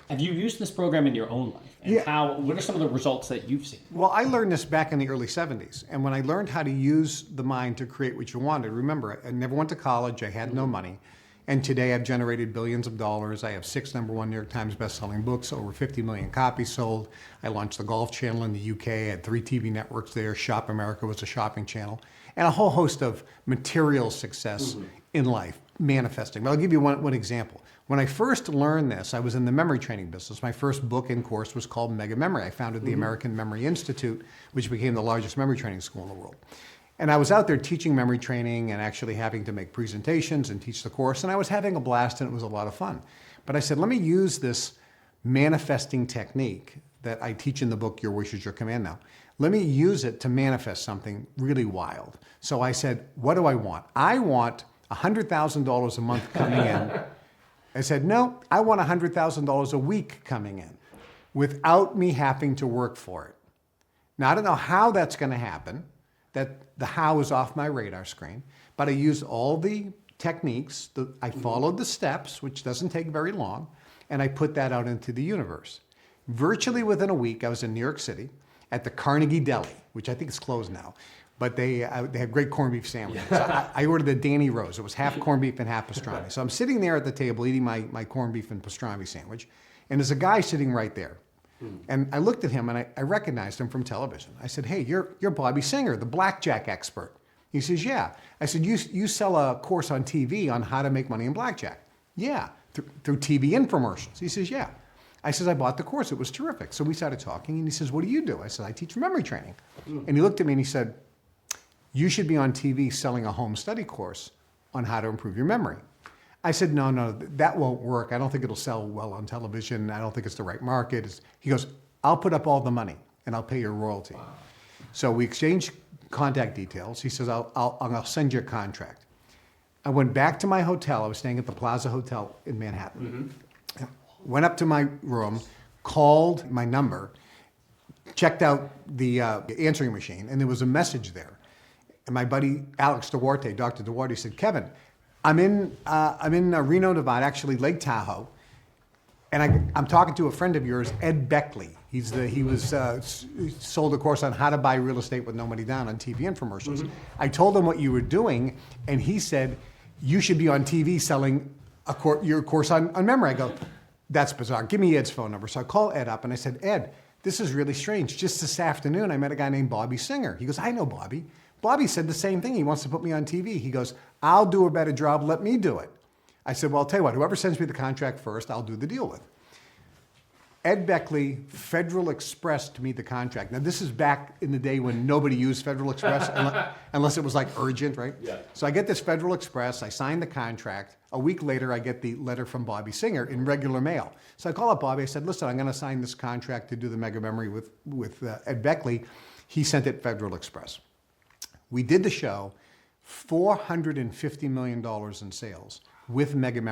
Have you used this program in your own life? And what are some of the results that you've seen? Well, I learned this back in the early 70s. And when I learned how to use the mind to create what you wanted, remember, I never went to college, I had no money. And today I've generated billions of dollars. I have 6 #1 New York Times best-selling books, over 50 million copies sold. I launched the Golf Channel in the UK, I had 3 TV networks there. Shop America was a shopping channel. And a whole host of material success in life, manifesting. But I'll give you one example. When I first learned this, I was in the memory training business. My first book and course was called Mega Memory. I founded the American Memory Institute, which became the largest memory training school in the world. And I was out there teaching memory training and actually having to make presentations and teach the course. And I was having a blast and it was a lot of fun. But I said, let me use this manifesting technique that I teach in the book, Your Wish is Your Command Now. Let me use it to manifest something really wild. So I said, what do I want? I want $100,000 a month coming in. I said, no, I want $100,000 a week coming in without me having to work for it. Now, I don't know how that's going to happen. That the how is off my radar screen, but I used all the techniques. I followed the steps, which doesn't take very long, and I put that out into the universe. Virtually within a week, I was in New York City at the Carnegie Deli, which I think is closed now, but they have great corned beef sandwiches. So I ordered the Danny Rose. It was half corned beef and half pastrami. So I'm sitting there at the table eating my corned beef and pastrami sandwich, and there's a guy sitting right there. And I looked at him and I recognized him from television. I said, hey, you're Bobby Singer, the blackjack expert. He says, yeah. I said, you sell a course on TV on how to make money in blackjack. Yeah, through TV infomercials. He says, yeah. I said, I bought the course. It was terrific. So we started talking and he says, what do you do? I said, I teach memory training. And he looked at me and he said, you should be on TV selling a home study course on how to improve your memory. I said, no, that won't work. I don't think it'll sell well on television. I don't think it's the right market. He goes, I'll put up all the money and I'll pay your royalty. Wow. So we exchanged contact details. He says, I'll send you a contract. I went back to my hotel. I was staying at the Plaza Hotel in Manhattan. Went up to my room, called my number, checked out the answering machine, and there was a message there. And my buddy Alex Duarte, Dr. Duarte, said, Kevin, I'm in Reno, Nevada, actually Lake Tahoe, and I'm talking to a friend of yours, Ed Beckley. He sold a course on how to buy real estate with no money down on TV infomercials. I told him what you were doing, and he said you should be on TV selling your course on memory. I go, that's bizarre. Give me Ed's phone number. So I call Ed up and I said, Ed, this is really strange. Just this afternoon, I met a guy named Bobby Singer. He goes, I know Bobby. Bobby said the same thing. He wants to put me on TV. He goes, I'll do a better job. Let me do it. I said, well, I'll tell you what, whoever sends me the contract first, I'll do the deal with. Ed Beckley, Federal Express to me the contract. Now, this is back in the day when nobody used Federal Express unless it was like urgent, right? Yeah. So I get this Federal Express. I sign the contract. A week later, I get the letter from Bobby Singer in regular mail. So I call up Bobby. I said, listen, I'm going to sign this contract to do the Mega Memory with Ed Beckley. He sent it Federal Express. We did the show, $450 million in sales with Mega Memory.